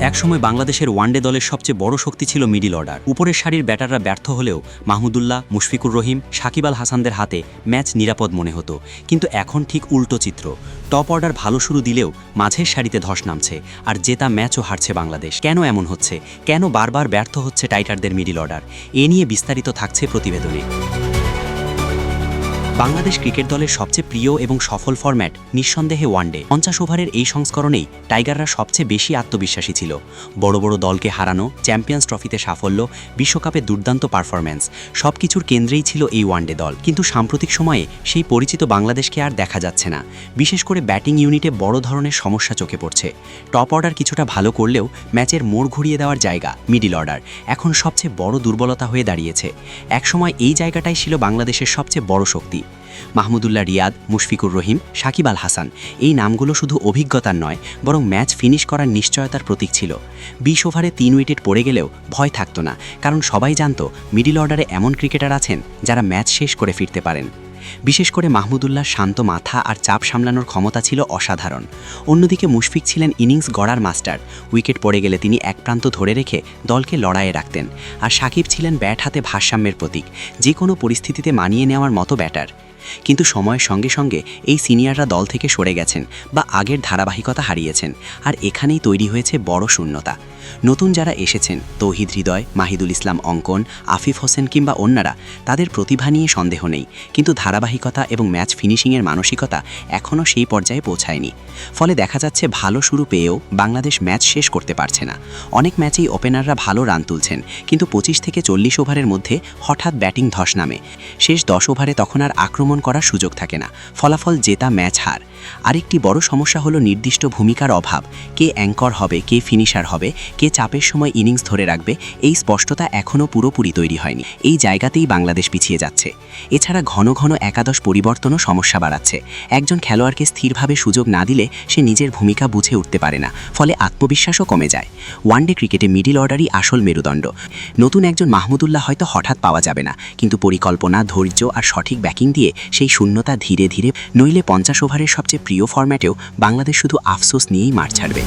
একসময় বাংলাদেশের ওয়ানডে দলের সবচেয়ে বড় শক্তি ছিল মিডল অর্ডার। উপরের সারির ব্যাটাররা ব্যর্থ হলেও মাহমুদুল্লাহ, মুশফিকুর রহিম, সাকিব আল হাসানদের হাতে ম্যাচ নিরাপদ মনে হতো। কিন্তু এখন ঠিক উল্টো চিত্র। টপ অর্ডার ভালো শুরু দিলেও মাঝের সারিতে ধস নামছে, আর জেতা ম্যাচও হারছে বাংলাদেশ। কেন এমন হচ্ছে? কেন বারবার ব্যর্থ হচ্ছে টাইটারদের মিডল অর্ডার? এ নিয়ে বিস্তারিত থাকছে প্রতিবেদনে। বাংলাদেশ ক্রিকেট দলের সবচেয়ে প্রিয় এবং সফল ফরম্যাট নিঃসন্দেহে ওয়ানডে। 50 ওভারের এই সংস্করণেই টাইগাররা সবচেয়ে বেশি আত্মবিশ্বাসী ছিল। বড় বড় দলকে হারানো, চ্যাম্পিয়ন্স ট্রফিতে সাফল্য, বিশ্বকাপে দুর্দান্ত পারফরম্যান্স, সবকিছুর কেন্দ্রেই ছিল এই ওয়ানডে দল। কিন্তু সাম্প্রতিক সময়ে সেই পরিচিত বাংলাদেশকে আর দেখা যাচ্ছে না। বিশেষ করে ব্যাটিং ইউনিটে বড় ধরনের সমস্যা চোখে পড়ছে। টপ অর্ডার কিছুটা ভালো করলেও ম্যাচের মোড় ঘুরিয়ে দেওয়ার জায়গা মিডল অর্ডার এখন সবচেয়ে বড় দুর্বলতা হয়ে দাঁড়িয়েছে। একসময় এই জায়গাটাই ছিল বাংলাদেশের সবচেয়ে বড় শক্তি। মাহমুদুল্লাহ রিয়াদ, মুশফিকুর রহিম, সাকিব আল হাসান, এই নামগুলো শুধু অভিজ্ঞতার নয়, বরং ম্যাচ ফিনিশ করার নিশ্চয়তার প্রতীক ছিল। 20 ওভারে 3 উইকেট পড়ে গেলেও ভয় থাকতো না, কারণ সবাই জানত মিডল অর্ডারে এমন ক্রিকেটার আছেন যারা ম্যাচ শেষ করে ফিরতে পারেন। বিশেষ করে মাহমুদুল্লাহর শান্ত মাথা আর চাপ সামলানোর ক্ষমতা ছিল অসাধারণ। অন্যদিকে মুশফিক ছিলেন ইনিংস গড়ার মাস্টার। উইকেট পড়ে গেলে তিনি এক প্রান্ত ধরে রেখে দলকে লড়াইয়ে রাখতেন। আর সাকিব ছিলেন ব্যাট হাতে ভারসাম্যের প্রতীক, যে কোনো পরিস্থিতিতে মানিয়ে নেওয়ার মতো ব্যাটার। কিন্তু সময়ের সঙ্গে সঙ্গে এই সিনিয়ররা দল থেকে সরে গেছেন বা আগের ধারাবাহিকতা হারিয়েছেন, আর এখানেই তৈরি হয়েছে বড় শূন্যতা। নতুন যারা এসেছেন, তৌহিদ হৃদয়, মাহিদুল ইসলাম অঙ্কন, আফিফ হোসেন কিংবা অন্যরা, তাদের প্রতিভা নিয়ে সন্দেহ নেই, কিন্তু ধারাবাহিকতা এবং ম্যাচ ফিনিশিংয়ের মানসিকতা এখনও সেই পর্যায়ে পৌঁছায়নি। ফলে দেখা যাচ্ছে ভালো শুরু পেয়েও বাংলাদেশ ম্যাচ শেষ করতে পারছে না। অনেক ম্যাচেই ওপেনাররা ভালো রান তুলছেন, কিন্তু 25 থেকে 40 ওভারের মধ্যে হঠাৎ ব্যাটিং ধস নামে। শেষ 10 ওভারে তখন আর আক্রমণ করার সুযোগ থাকে না, ফলাফল জেতা ম্যাচ হার। আরেকটি বড় সমস্যা হলো নির্দিষ্ট ভূমিকার অভাব। কে অ্যাঙ্কর হবে, কে ফিনিশার হবে, কে চাপের সময় ইনিংস ধরে রাখবে, এই স্পষ্টতা এখনও পুরোপুরি তৈরি হয়নি। এই জায়গাতেই বাংলাদেশ পিছিয়ে যাচ্ছে। এছাড়া ঘন ঘন একাদশ পরিবর্তনও সমস্যা বাড়াচ্ছে। একজন খেলোয়াড়কে স্থিরভাবে সুযোগ না দিলে সে নিজের ভূমিকা বুঝে উঠতে পারে না, ফলে আত্মবিশ্বাসও কমে যায়। ওয়ানডে ক্রিকেটে মিডল অর্ডারই আসল মেরুদণ্ড। নতুন একজন মাহমুদুল্লাহ হয়তো হঠাৎ পাওয়া যাবে না, কিন্তু পরিকল্পনা, ধৈর্য আর সঠিক ব্যাকিং দিয়ে সেই শূন্যতা ধীরে ধীরে, নইলে 50 ওভারের সবচেয়ে প্রিয় ফরম্যাটেও বাংলাদেশ শুধু আফসোস নিয়েই মাঠ ছাড়বে।